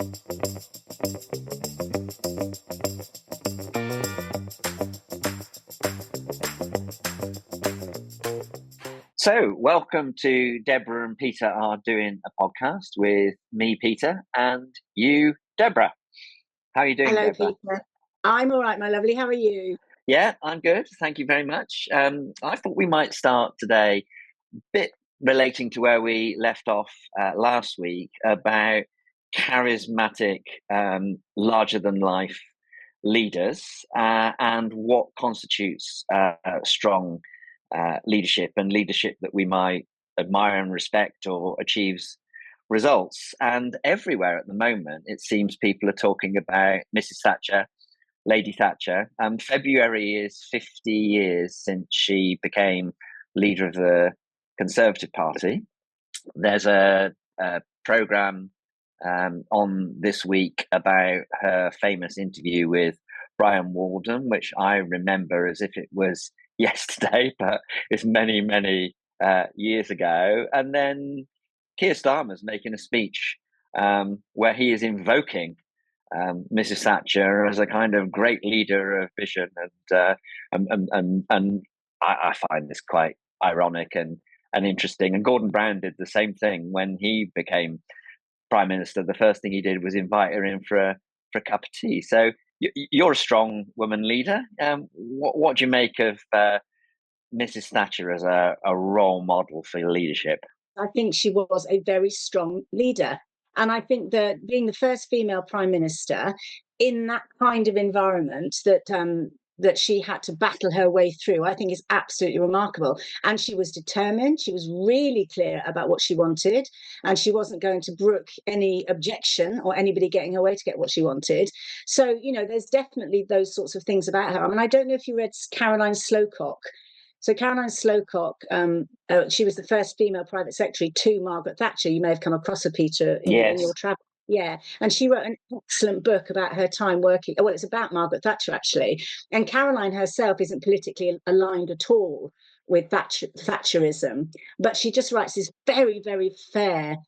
So, welcome to Debra and Peter are doing a podcast with me, Peter, and you, Debra. How are you doing, Hello, Debra? Peter. I'm all right, my lovely. How are you? Yeah, I'm good. Thank you very much. I thought we might start today a bit relating to where we left off last week about charismatic, larger-than-life leaders and what constitutes strong leadership and leadership that we might admire and respect or achieves results. And everywhere at the moment, it seems people are talking about Mrs. Thatcher, Lady Thatcher. February is 50 years since she became leader of the Conservative Party. There's a programme on this week about her famous interview with Brian Walden, which I remember as if it was yesterday, but it's many, many years ago. And then Keir Starmer's making a speech where he is invoking Mrs. Thatcher as a kind of great leader of vision, and I find this quite ironic and interesting. And Gordon Brown did the same thing when he became Prime Minister. The first thing he did was invite her in for a cup of tea. So you're a strong woman leader. What do you make of Mrs. Thatcher as a role model for leadership? I think she was a very strong leader. And I think that being the first female Prime Minister in that kind of environment that she had to battle her way through, I think is absolutely remarkable. And she was determined. She was really clear about what she wanted. And she wasn't going to brook any objection or anybody getting her way to get what she wanted. So, there's definitely those sorts of things about her. I mean, I don't know if you read Caroline Slowcock. So Caroline Slowcock, she was the first female private secretary to Margaret Thatcher. You may have come across her, Peter, in your travel. Yeah, and she wrote an excellent book about her time working. Well, it's about Margaret Thatcher, actually. And Caroline herself isn't politically aligned at all with Thatcherism, but she just writes this very, very fair,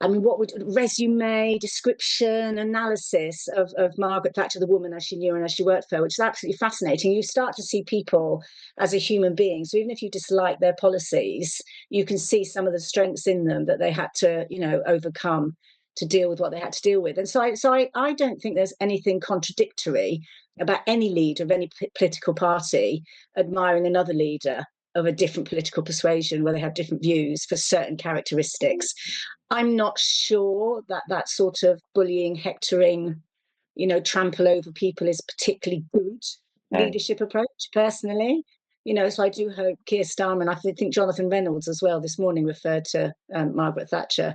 what would resume, description, analysis of Margaret Thatcher, the woman as she knew and as she worked for, which is absolutely fascinating. You start to see people as a human being. So even if you dislike their policies, you can see some of the strengths in them that they had to, overcome to deal with what they had to deal with. And so I don't think there's anything contradictory about any leader of any political party admiring another leader of a different political persuasion where they have different views for certain characteristics. I'm not sure that sort of bullying, hectoring, trample over people is particularly good leadership approach, personally. So I do hope Keir Starmer, and I think Jonathan Reynolds as well this morning referred to Margaret Thatcher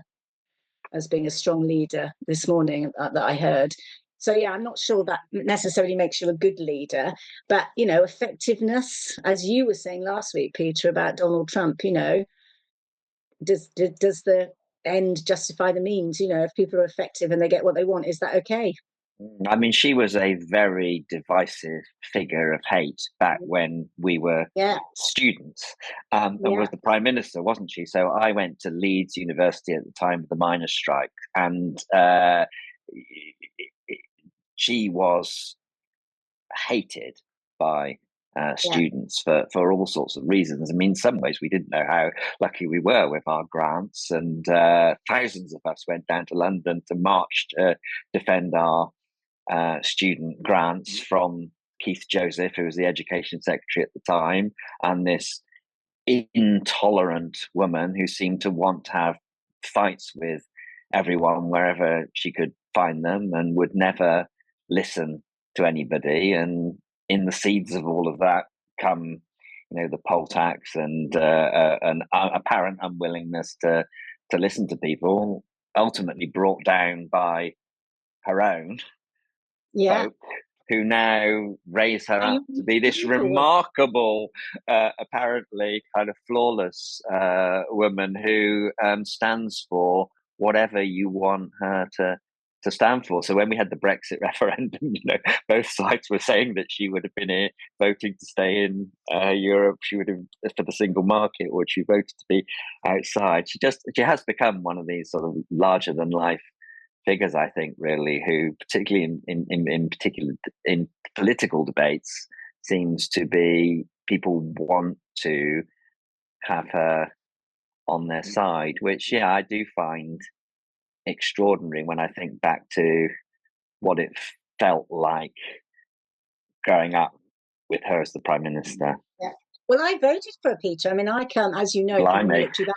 as being a strong leader this morning that I heard. So, yeah, I'm not sure that necessarily makes you a good leader. But, effectiveness, as you were saying last week, Peter, about Donald Trump, does the end justify the means? If people are effective and they get what they want, is that okay? I mean, she was a very divisive figure of hate back when we were students and was the Prime Minister, wasn't she? So I went to Leeds University at the time of the miners' strike, and she was hated by students for all sorts of reasons. I mean, in some ways, we didn't know how lucky we were with our grants, and thousands of us went down to London to march to defend our student grants from Keith Joseph, who was the education secretary at the time, and this intolerant woman who seemed to want to have fights with everyone wherever she could find them and would never listen to anybody. And in the seeds of all of that come, the poll tax and an apparent unwillingness to listen to people, ultimately brought down by her own folk, who now raise her up to be this remarkable, apparently kind of flawless woman who stands for whatever you want her to stand for. So when we had the Brexit referendum, both sides were saying that she would have been here voting to stay in Europe. She would have for the single market, or she voted to be outside. She has become one of these sort of larger than life figures, I think, really, who particularly in political debates seems to be people want to have her on their side, which I do find extraordinary when I think back to what it felt like growing up with her as the Prime Minister. Yeah. Well, I voted for Peter. I mean, I come, as you know, from the military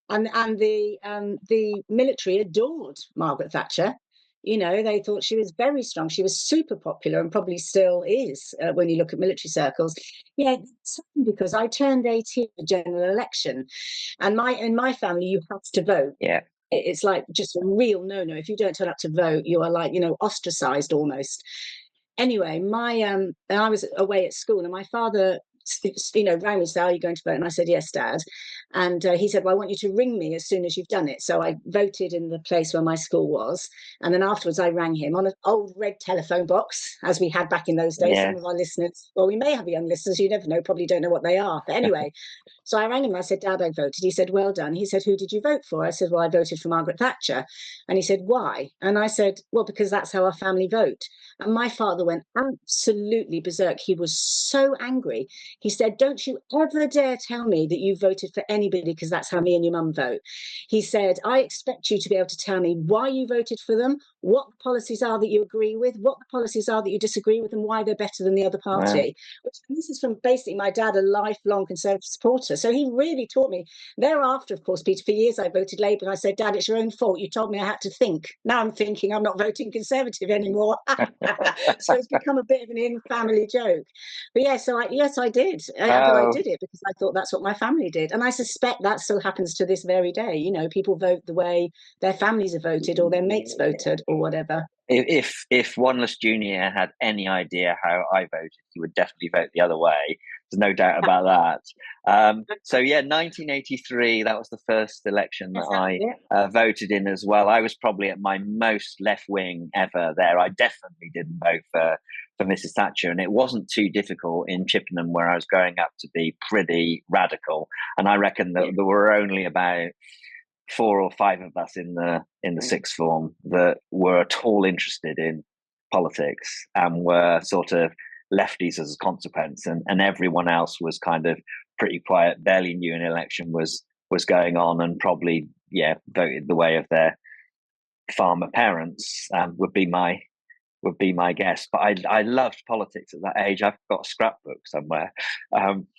background, and the military adored Margaret Thatcher. You know, they thought she was very strong. She was super popular, and probably still is when you look at military circles. Yeah, because I turned 18 in the general election, and in my family you have to vote. Yeah. It's like just a real no-no. If you don't turn up to vote, you are like, ostracized almost. Anyway, and I was away at school, and my father, rang me and said, "Are you going to vote?" And I said, "Yes, Dad." And he said, "Well, I want you to ring me as soon as you've done it." So I voted in the place where my school was, and then afterwards I rang him on an old red telephone box, as we had back in those days. Yeah. Some of our listeners, well, we may have young listeners, you never know, probably don't know what they are. But anyway, so I rang him and I said, "Dad, I voted." He said, "Well done." He said, "Who did you vote for?" I said, "Well, I voted for Margaret Thatcher." And he said, "Why?" And I said, "Well, because that's how our family vote." And my father went absolutely berserk. He was so angry. He said, "Don't you ever dare tell me that you voted for anybody, because that's how me and your mum vote." He said, "I expect you to be able to tell me why you voted for them, what the policies are that you agree with, what the policies are that you disagree with, and why they're better than the other party." Wow. This is from basically my dad, a lifelong Conservative supporter. So he really taught me. Thereafter, of course, Peter, for years I voted Labour, and I said, "Dad, it's your own fault. You told me I had to think." Now I'm thinking I'm not voting Conservative anymore. So it's become a bit of an in-family joke. But yeah, so I did. But I did it because I thought that's what my family did. And I suspect that still happens to this very day. You know, people vote the way their families have voted or their mates voted or whatever. If Wanless Jr. had any idea how I voted, he would definitely vote the other way. There's no doubt about that. So yeah, 1983, that was the first election that I voted in as well. I was probably at my most left wing ever there. I definitely didn't vote for Mrs. Thatcher, and it wasn't too difficult in Chippenham, where I was growing up, to be pretty radical. And I reckon that there were only about 4 or 5 of us in the sixth form that were at all interested in politics and were sort of lefties as a consequence, and everyone else was kind of pretty quiet, barely knew an election was going on, and probably voted the way of their farmer parents, would be my guess. But I loved politics at that age. I've got a scrapbook somewhere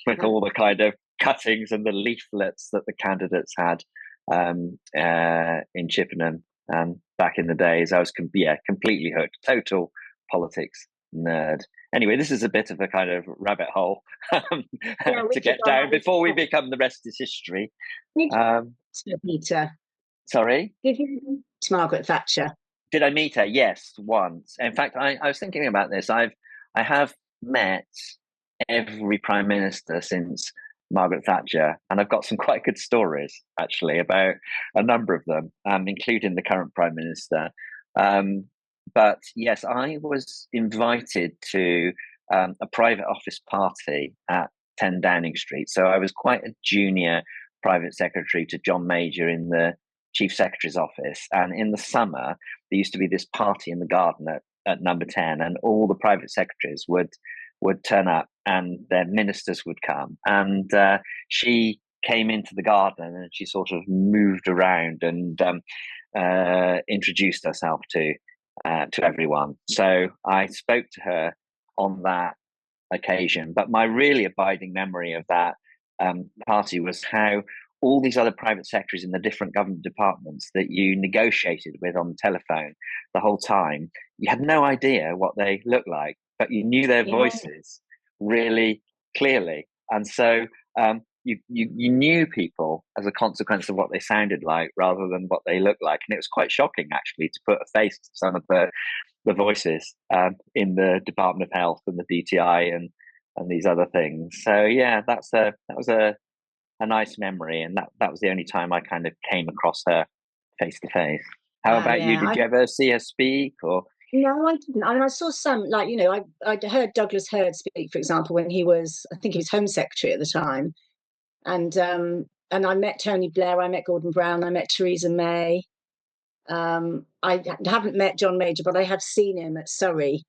with all the kind of cuttings and the leaflets that the candidates had in Chippenham back in the days. I was completely hooked, total politics nerd. Anyway, this is a bit of a kind of rabbit hole to get down before we become the rest is history. Peter. Sorry? Did you meet Margaret Thatcher? Did I meet her? Yes, once. In fact, I was thinking about this. I have met every Prime Minister since Margaret Thatcher, and I've got some quite good stories actually about a number of them, including the current Prime Minister. But yes, I was invited to a private office party at 10 Downing Street. So I was quite a junior private secretary to John Major in the Chief Secretary's office. And in the summer, there used to be this party in the garden at number 10, and all the private secretaries would turn up and their ministers would come. And she came into the garden and she sort of moved around and introduced herself to everyone. So I spoke to her on that occasion. But my really abiding memory of that party was how all these other private secretaries in the different government departments that you negotiated with on the telephone the whole time, you had no idea what they looked like, but you knew their voices really clearly. And so you knew people as a consequence of what they sounded like rather than what they looked like. And it was quite shocking, actually, to put a face to some of the voices in the Department of Health and the DTI and these other things. So yeah, that was a nice memory, and that was the only time I kind of came across her face to face. How about you? Did you ever see her speak? Or no, I didn't. I saw some, like, I'd heard Douglas Hurd speak, for example, when I think he was Home Secretary at the time, and I met Tony Blair, I met Gordon Brown, I met Theresa May. I haven't met John Major, but I have seen him at Surrey.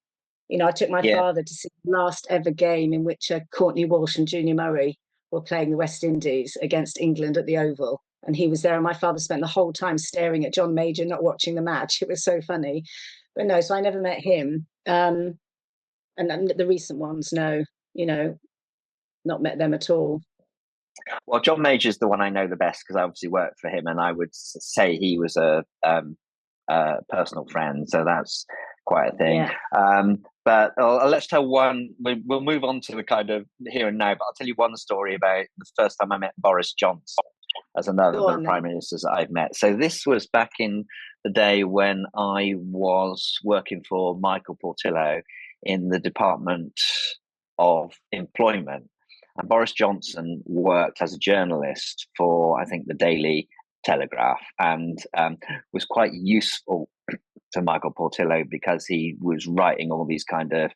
You know, I took my Yeah. father to see the last ever game in which Courtney Walsh and Junior Murray were playing the West Indies against England at the Oval. And he was there, and my father spent the whole time staring at John Major, not watching the match. It was so funny. But no, so I never met him. And the recent ones, no, you know, not met them at all. Well, John Major's the one I know the best because I obviously worked for him, and I would say he was a personal friend. So that's quite a thing. Yeah. But let's tell one. We'll move on to the kind of here and now. But I'll tell you one story about the first time I met Boris Johnson as another of the prime ministers that I've met. So this was back in the day when I was working for Michael Portillo in the Department of Employment. And Boris Johnson worked as a journalist for, I think, the Daily Telegraph, and was quite useful to Michael Portillo because he was writing all these kind of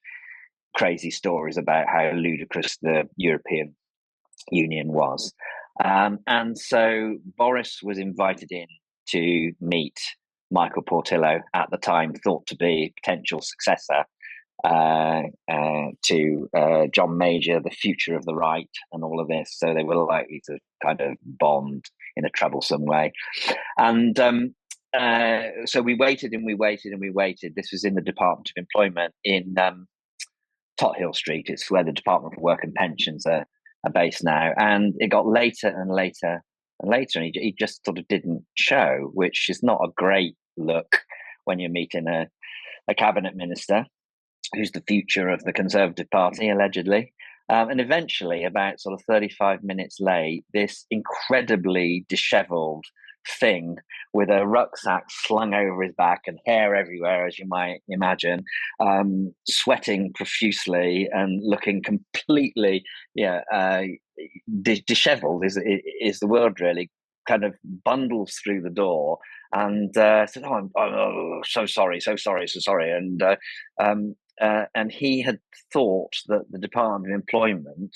crazy stories about how ludicrous the European Union was. And so Boris was invited in to meet Michael Portillo, at the time thought to be potential successor to John Major, the future of the right, and all of this. So they were likely to kind of bond in a troublesome way. And so we waited and we waited and we waited. This was in the Department of Employment in Tothill Street. It's where the Department for Work and Pensions are based now. And it got later and later and later, and he just sort of didn't show, which is not a great look when you're meeting a cabinet minister who's the future of the Conservative Party, allegedly. And eventually, about sort of 35 minutes late, this incredibly dishevelled thing with a rucksack slung over his back and hair everywhere, as you might imagine, sweating profusely and looking completely dishevelled is the word, really, kind of bundles through the door and said, I'm so sorry. And he had thought that the Department of Employment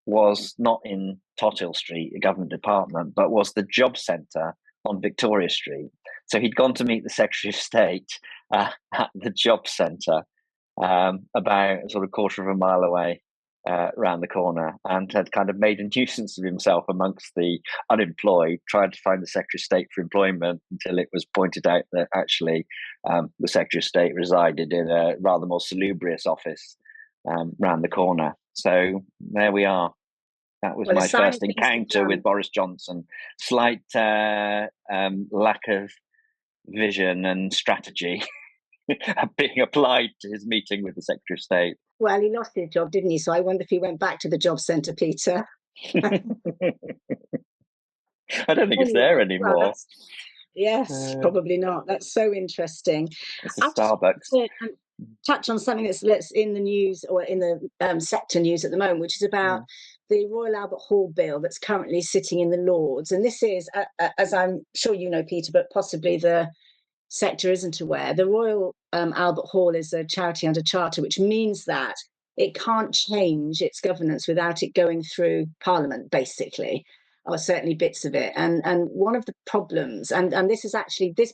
was not in Tothill Street, a government department, but was the job centre on Victoria Street. So he'd gone to meet the Secretary of State at the job centre, about sort of quarter of a mile away around the corner, and had kind of made a nuisance of himself amongst the unemployed, trying to find the Secretary of State for Employment, until it was pointed out that actually the Secretary of State resided in a rather more salubrious office round the corner. So there we are. That was my first encounter with Boris Johnson. Slight lack of vision and strategy being applied to his meeting with the Secretary of State. Well, he lost his job, didn't he? So I wonder if he went back to the job centre, Peter. I don't think it's there anymore. Well, yes, probably not. That's so interesting. It's a Starbucks. Touch on something that's in the news, or in the sector news at the moment, which is about the Royal Albert Hall bill that's currently sitting in the Lords. And this is, as I'm sure you know, Peter, but possibly the sector isn't aware, the Royal Albert Hall is a charity under charter, which means that it can't change its governance without it going through Parliament, basically, or certainly bits of it. And one of the problems, and this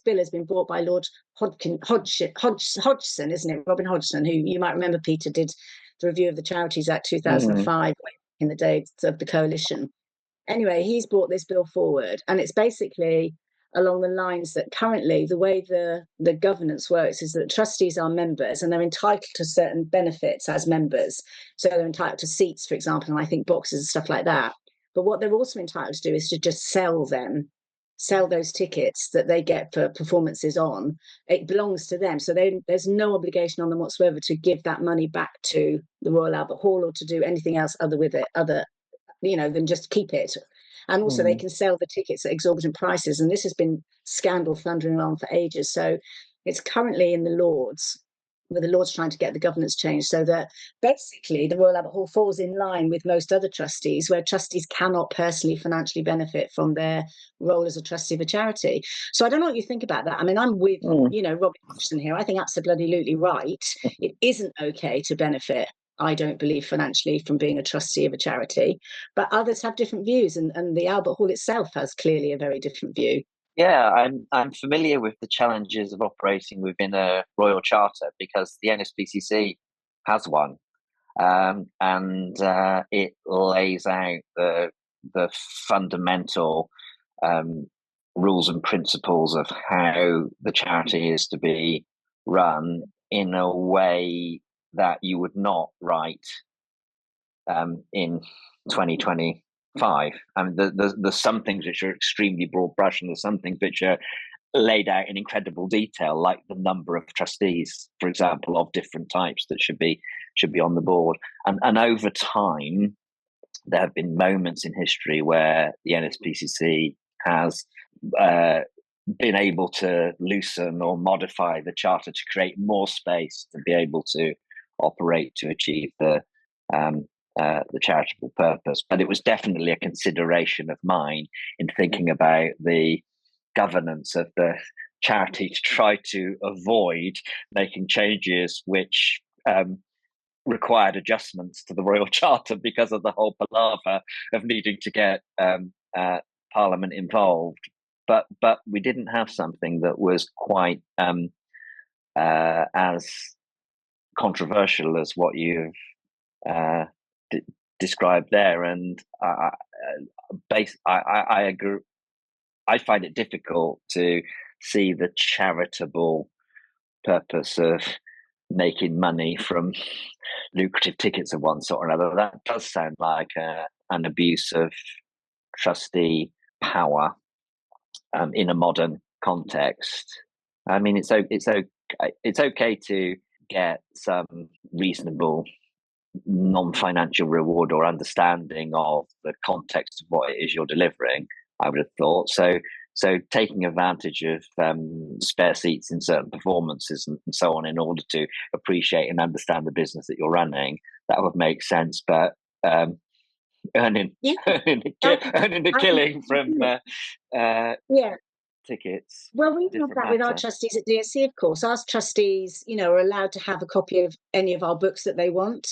bill has been brought by Lord Hodgson, isn't it? Robin Hodgson, who you might remember, Peter, did the review of the Charities Act 2005 in the days of the coalition. Anyway, he's brought this bill forward, and it's basically along the lines that currently the way the governance works is that trustees are members and they're entitled to certain benefits as members. So they're entitled to seats, for example, and I think boxes and stuff like that. But what they're also entitled to do is to just sell those tickets that they get for performances on. It belongs to them. So there's no obligation on them whatsoever to give that money back to the Royal Albert Hall or to do anything else other with it, than just keep it. And also they can sell the tickets at exorbitant prices. And this has been scandal thundering on for ages. So it's currently in the Lords, where the Lords trying to get the governance changed so that basically the Royal Albert Hall falls in line with most other trustees, where trustees cannot personally financially benefit from their role as a trustee of a charity. So I don't know what you think about that. I mean, I'm with, Robin Hodgson here. I think absolutely right. It isn't okay to benefit, I don't believe, financially from being a trustee of a charity, but others have different views, and the Albert Hall itself has clearly a very different view. Yeah, I'm familiar with the challenges of operating within a royal charter because the NSPCC has one, and it lays out the fundamental um, rules and principles of how the charity is to be run in a way that you would not write in 2025. I mean, there's some things which are extremely broad brush, and there's some things which are laid out in incredible detail, like the number of trustees, for example, of different types that should be on the board. And over time, there have been moments in history where the NSPCC has been able to loosen or modify the charter to create more space to be able to operate to achieve the charitable purpose. But it was definitely a consideration of mine in thinking about the governance of the charity to try to avoid making changes which required adjustments to the royal charter because of the whole palaver of needing to get Parliament involved. But we didn't have something that was quite as controversial as what you've described there, and I agree. I find it difficult to see the charitable purpose of making money from lucrative tickets of one sort or another. That does sound like an abuse of trustee power in a modern context. I mean, it's okay to get some reasonable non-financial reward or understanding of the context of what it is you're delivering, I would have thought. So taking advantage of spare seats in certain performances and so on in order to appreciate and understand the business that you're running, that would make sense. But earning a killing from tickets. Well, we have that with our trustees at DSC, of course. Our trustees, are allowed to have a copy of any of our books that they want.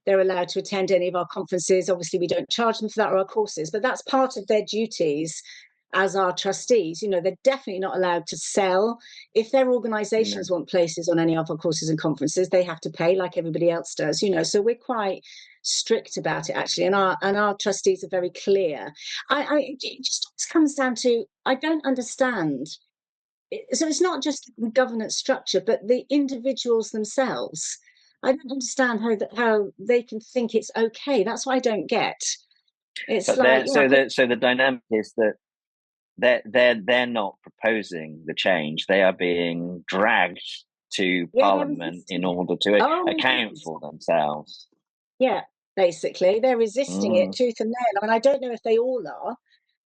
They're allowed to attend any of our conferences. Obviously, we don't charge them for that or our courses, but that's part of their duties as our trustees. They're definitely not allowed to sell. If their organisations want places on any of our courses and conferences, they have to pay like everybody else does. So we're quite strict about it, actually, and our trustees are very clear. It just comes down to, I don't understand. So it's not just the governance structure, but the individuals themselves. I don't understand how they can think it's okay. That's what I don't get. It's but like so the dynamic is that they're not proposing the change. They are being dragged to Parliament in order to account for themselves. Yeah, basically, they're resisting it tooth and nail. I mean, I don't know if they all are,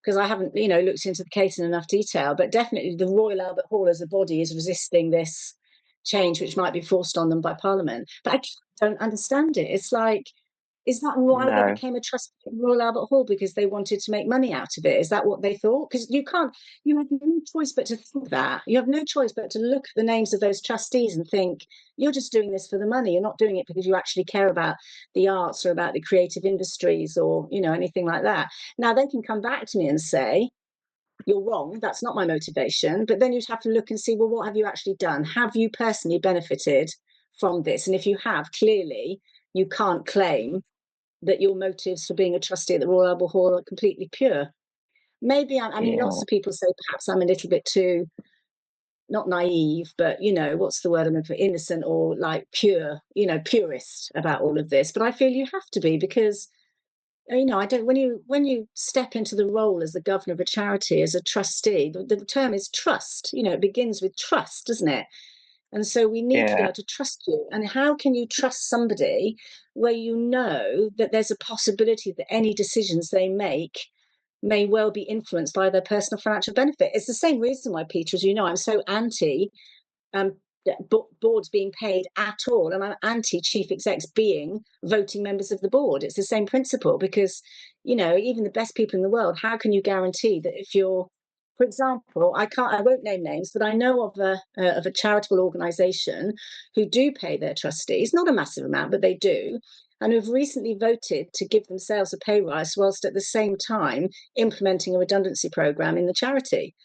because I haven't, looked into the case in enough detail. But definitely, the Royal Albert Hall as a body is resisting this change, which might be forced on them by Parliament. But I don't understand it. It's like, is that why they became a trustee at Royal Albert Hall? Because they wanted to make money out of it? Is that what they thought? Because you have no choice but to think that. You have no choice but to look at the names of those trustees and think, you're just doing this for the money. You're not doing it because you actually care about the arts or about the creative industries or, anything like that. Now, they can come back to me and say, you're wrong, that's not my motivation. But then you'd have to look and see, well, what have you actually done? Have you personally benefited from this? And if you have, clearly, you can't claim that your motives for being a trustee at the Royal Albert Hall are completely pure. Maybe lots of people say perhaps I'm a little bit too, not naive, but what's the word I'm looking for, innocent or like pure, purist about all of this. But I feel you have to be, because I don't. When you step into the role as the governor of a charity, as a trustee, the term is trust. It begins with trust, doesn't it? And so we need to be able to trust you. And how can you trust somebody where you know that there's a possibility that any decisions they make may well be influenced by their personal financial benefit? It's the same reason why, Peter, as you know, I'm so anti boards being paid at all, and I'm anti chief execs being voting members of the board. It's the same principle, because even the best people in the world, how can you guarantee that if you're, for example, I won't name names, but I know of a charitable organisation who do pay their trustees, not a massive amount, but they do, and who've recently voted to give themselves a pay rise whilst at the same time implementing a redundancy programme in the charity.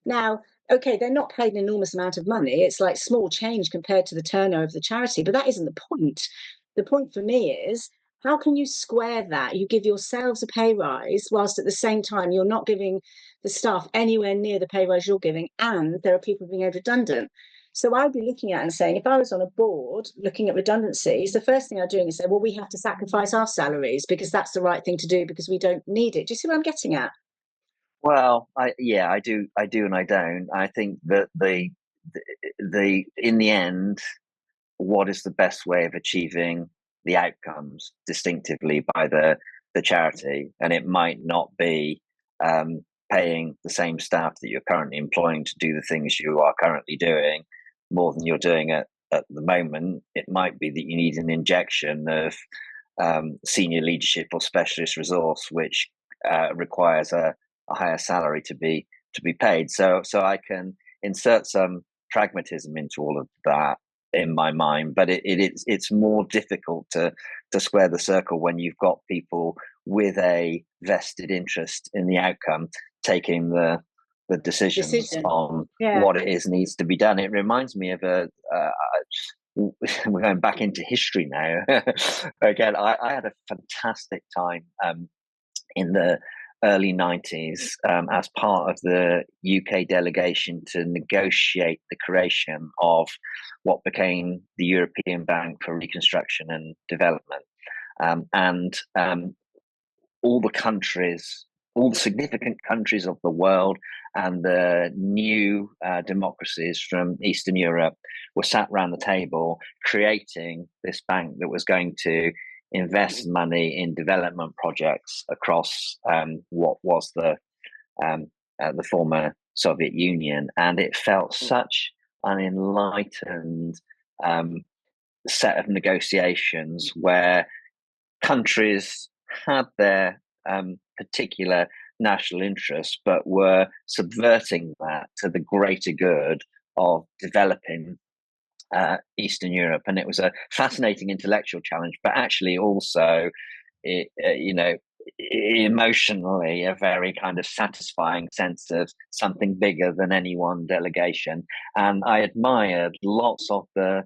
Now, okay, they're not paid an enormous amount of money. It's like small change compared to the turnover of the charity, but that isn't the point. The point for me is, how can you square that? You give yourselves a pay rise, whilst at the same time you're not giving the staff anywhere near the pay rise you're giving, and there are people being made redundant. So I'd be looking at it and saying, if I was on a board looking at redundancies, the first thing I'd do is say, well, we have to sacrifice our salaries because that's the right thing to do because we don't need it. Do you see what I'm getting at? Well, I do, and I don't. I think that the in the end, what is the best way of achieving the outcomes distinctively by the charity, and it might not be paying the same staff that you're currently employing to do the things you are currently doing more than you're doing at the moment. It might be that you need an injection of senior leadership or specialist resource, which requires a higher salary to be paid. So I can insert some pragmatism into all of that in my mind, but it's more difficult to square the circle when you've got people with a vested interest in the outcome taking the decisions on what it is needs to be done. It reminds me of we're going back into history now. Again, I had a fantastic time in the early 90s as part of the UK delegation to negotiate the creation of what became the European Bank for Reconstruction and Development. And all the countries, all the significant countries of the world and the new democracies from Eastern Europe were sat around the table creating this bank that was going to invest money in development projects across what was the former Soviet Union. And it felt such an enlightened set of negotiations where countries had their particular national interests, but were subverting that to the greater good of developing Eastern Europe. And it was a fascinating intellectual challenge, but actually also, emotionally a very kind of satisfying sense of something bigger than any one delegation. And I admired lots of the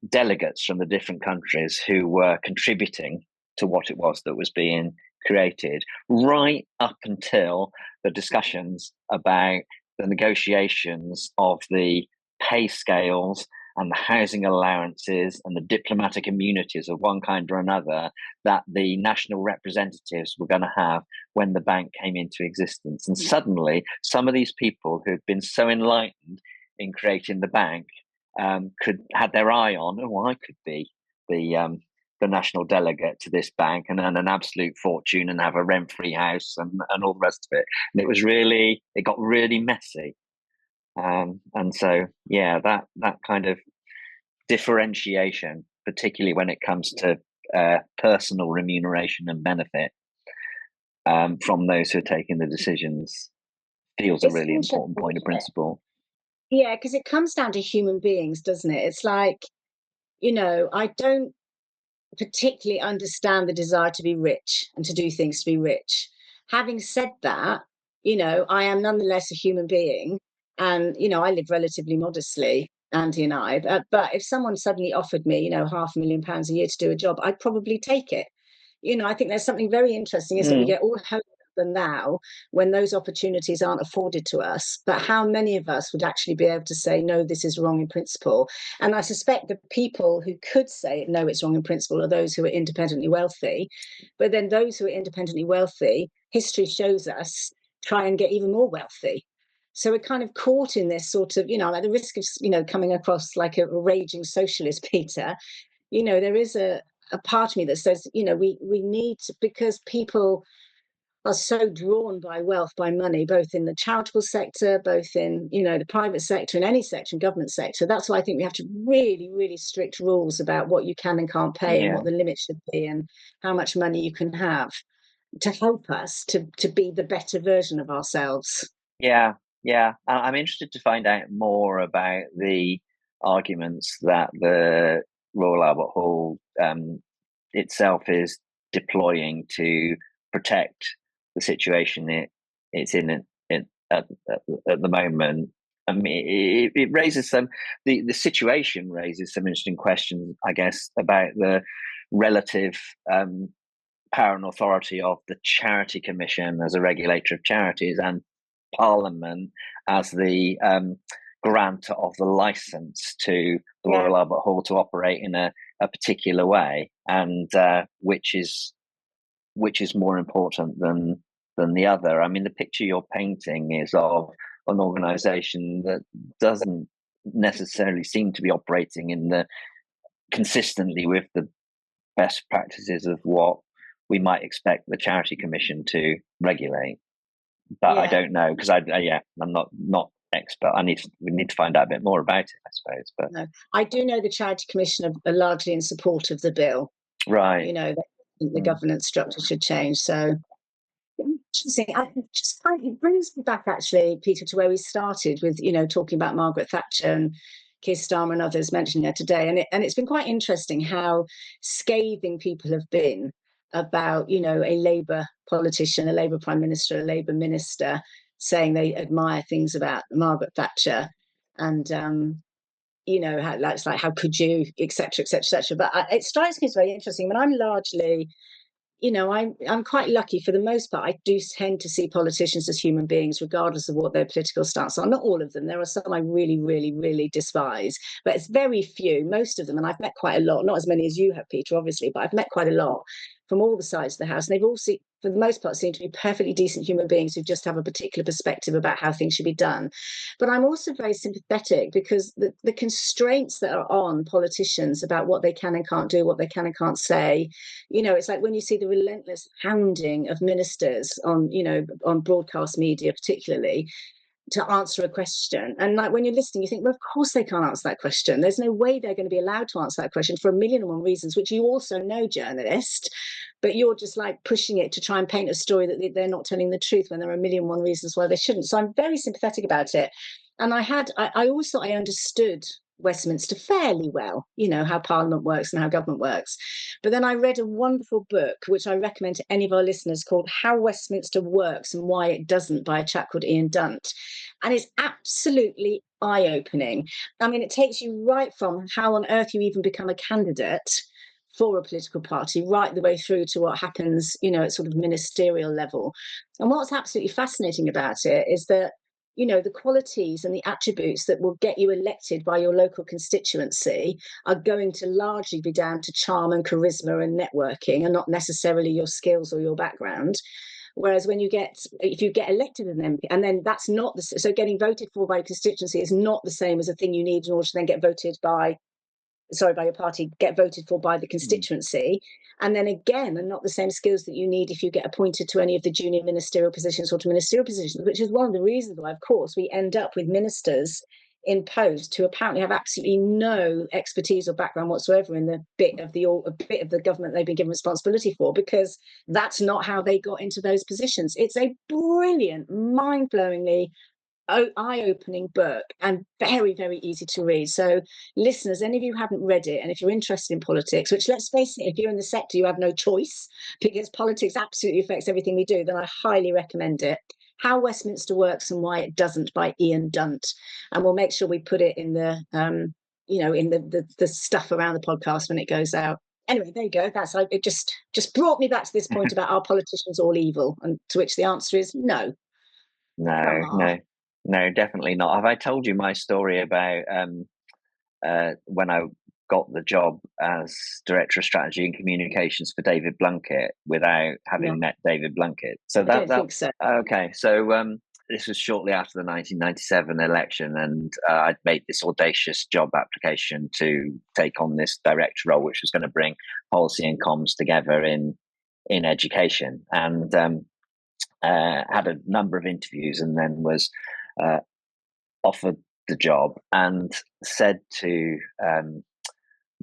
delegates from the different countries who were contributing to what it was that was being created, right up until the discussions about the negotiations of the pay scales and the housing allowances and the diplomatic immunities of one kind or another that the national representatives were going to have when the bank came into existence. And suddenly, some of these people who had been so enlightened in creating the bank had their eye on, I could be the national delegate to this bank and earn an absolute fortune and have a rent-free house and all the rest of it. And it got really messy. And so, that kind of differentiation, particularly when it comes to personal remuneration and benefit from those who are taking the decisions, feels a really important point of principle. Yeah, because it comes down to human beings, doesn't it? It's like, I don't particularly understand the desire to be rich and to do things to be rich. Having said that, I am nonetheless a human being, and I live relatively modestly, Andy and I. But if someone suddenly offered me, £500,000 a year to do a job, I'd probably take it. I think there's something very interesting is that we get all hope than now when those opportunities aren't afforded to us. But how many of us would actually be able to say, no, this is wrong in principle? And I suspect the people who could say, no, it's wrong in principle are those who are independently wealthy. But then those who are independently wealthy, history shows us, try and get even more wealthy. So we're kind of caught in this sort of, at the risk of, coming across like a raging socialist, Peter, there is a part of me that says, we need to, because people are so drawn by wealth, by money, both in the charitable sector, both in, the private sector, in any sector, government sector. That's why I think we have to really, really strict rules about what you can and can't pay and what the limits should be and how much money you can have to help us to be the better version of ourselves. Yeah. I'm interested to find out more about the arguments that the Royal Albert Hall itself is deploying to protect the situation it's in at the moment. I mean, it raises the situation raises some interesting questions, I guess, about the relative power and authority of the Charity Commission as a regulator of charities and Parliament as the grantor of the license to the Royal Albert Hall to operate in a particular way, and which is more important than the other. I mean, the picture you're painting is of an organisation that doesn't necessarily seem to be operating consistently with the best practices of what we might expect the Charity Commission to regulate. But I don't know, because I'm not expert. We need to find out a bit more about it, I suppose. But no. I do know the Charity Commission are largely in support of the bill. Right. You know, the governance structure should change. So interesting. It brings me back, actually, Peter, to where we started with, talking about Margaret Thatcher and Keir Starmer and others mentioned there today. And it's been quite interesting how scathing people have been about, a Labour politician, a Labour Prime Minister, a Labour minister saying they admire things about Margaret Thatcher. And, how could you, etc., etc., etc. But it strikes me as very interesting. But I'm largely, I'm quite lucky for the most part. I do tend to see politicians as human beings, regardless of what their political stance are. Not all of them. There are some I really, really, really despise, but it's very few. Most of them, and I've met quite a lot, not as many as you have, Peter, obviously, but I've met quite a lot from all the sides of the house. And they've all, for the most part, seem to be perfectly decent human beings who just have a particular perspective about how things should be done. But I'm also very sympathetic because the constraints that are on politicians about what they can and can't do, what they can and can't say, it's like when you see the relentless hounding of ministers on broadcast media, particularly, to answer a question. And like when you're listening, you think, well, of course they can't answer that question. There's no way they're going to be allowed to answer that question for a million and one reasons, which you also know, journalist, but you're just like pushing it to try and paint a story that they're not telling the truth when there are a million and one reasons why they shouldn't. So I'm very sympathetic about it. And I always thought I understood Westminster fairly well, how Parliament works and how government works. But then I read a wonderful book, which I recommend to any of our listeners, called How Westminster Works and Why It Doesn't, by a chap called Ian Dunt. And it's absolutely eye-opening. I mean, it takes you right from how on earth you even become a candidate for a political party, right the way through to what happens, at sort of ministerial level. And what's absolutely fascinating about it is that the qualities and the attributes that will get you elected by your local constituency are going to largely be down to charm and charisma and networking, and not necessarily your skills or your background. Whereas if you get elected an MP, and then that's not so getting voted for by a constituency is not the same as a thing you need in order to then get voted by your party, get voted for by the constituency. And then again, and not the same skills that you need if you get appointed to any of the junior ministerial positions or to ministerial positions, which is one of the reasons why, of course, we end up with ministers in post who apparently have absolutely no expertise or background whatsoever in the bit of the government they've been given responsibility for, because that's not how they got into those positions. It's a brilliant, mind-blowingly eye-opening book and very, very easy to read. So listeners, any of you haven't read it, and if you're interested in politics, which, let's face it, if you're in the sector you have no choice because politics absolutely affects everything we do, then I highly recommend it. How Westminster Works and Why It Doesn't, by Ian Dunt. And we'll make sure we put it in the in the stuff around the podcast when it goes out. Anyway, there you go. That's it. Just brought me back to this point about are politicians all evil, and to which the answer is no. No, definitely not. Have I told you my story about when I got the job as Director of Strategy and Communications for David Blunkett without having met David Blunkett? So I don't think so. Okay, so this was shortly after the 1997 election, and I'd made this audacious job application to take on this director role, which was going to bring policy and comms together in education, and had a number of interviews, and then was offered the job, and said to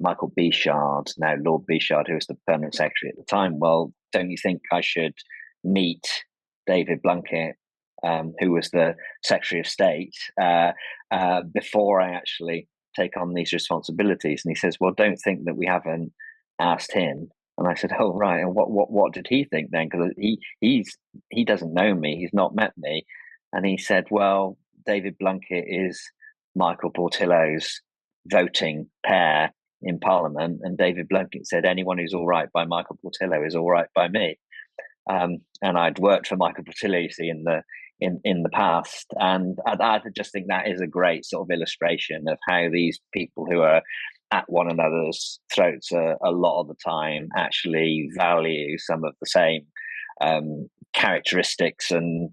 Michael Bishard, now Lord Bishard, who was the permanent secretary at the time, well, don't you think I should meet David Blunkett, who was the Secretary of State, before I actually take on these responsibilities? And he says, well, don't think that we haven't asked him. And I said, oh, right. And what did he think then? Because he doesn't know me. He's not met me. And he said, well, David Blunkett is Michael Portillo's voting pair in Parliament. And David Blunkett said, anyone who's all right by Michael Portillo is all right by me. And I'd worked for Michael Portillo, you see, in the past, and I just think that is a great sort of illustration of how these people who are at one another's throats a lot of the time actually value some of the same characteristics and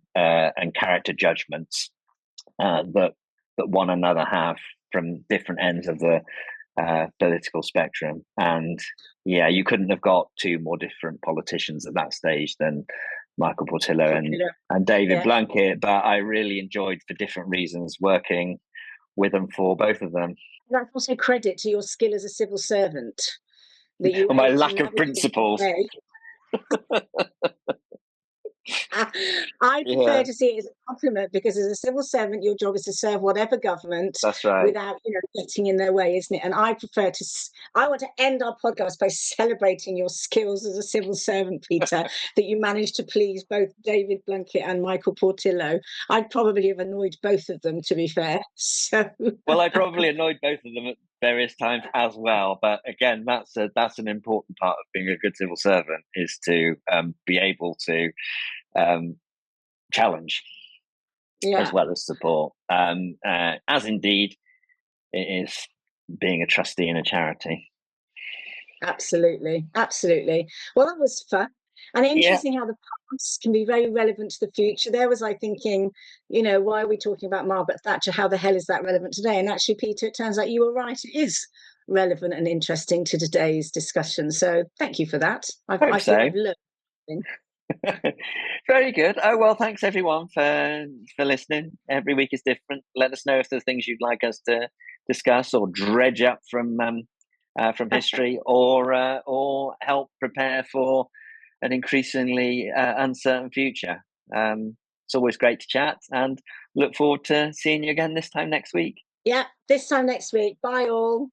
character judgments that one another have from different ends of the political spectrum. And yeah, you couldn't have got two more different politicians at that stage than Michael Portillo and David Blunkett, but I really enjoyed, for different reasons, working with them, for both of them. That's also credit to your skill as a civil servant. That you my lack of principles. I prefer to see it as a compliment, because as a civil servant, your job is to serve whatever government. That's right. Without getting in their way, isn't it? And I want to end our podcast by celebrating your skills as a civil servant, Peter, that you managed to please both David Blunkett and Michael Portillo. I'd probably have annoyed both of them, to be fair. So well, I probably annoyed both of them at various times as well. But again, that's an important part of being a good civil servant, is to be able to challenge as well as support, as indeed it is being a trustee in a charity. Absolutely. Well, that was fun. And interesting how the past can be very relevant to the future. There was I thinking, why are we talking about Margaret Thatcher? How the hell is that relevant today? And actually, Peter, it turns out you were right. It is relevant and interesting to today's discussion. So thank you for that. I think I've learned something. Very good. Oh, well, thanks everyone for listening. Every week is different. Let us know if there's things you'd like us to discuss or dredge up from history, or help prepare for an increasingly uncertain future. It's always great to chat, and look forward to seeing you again this time next week. Yeah, this time next week. Bye all.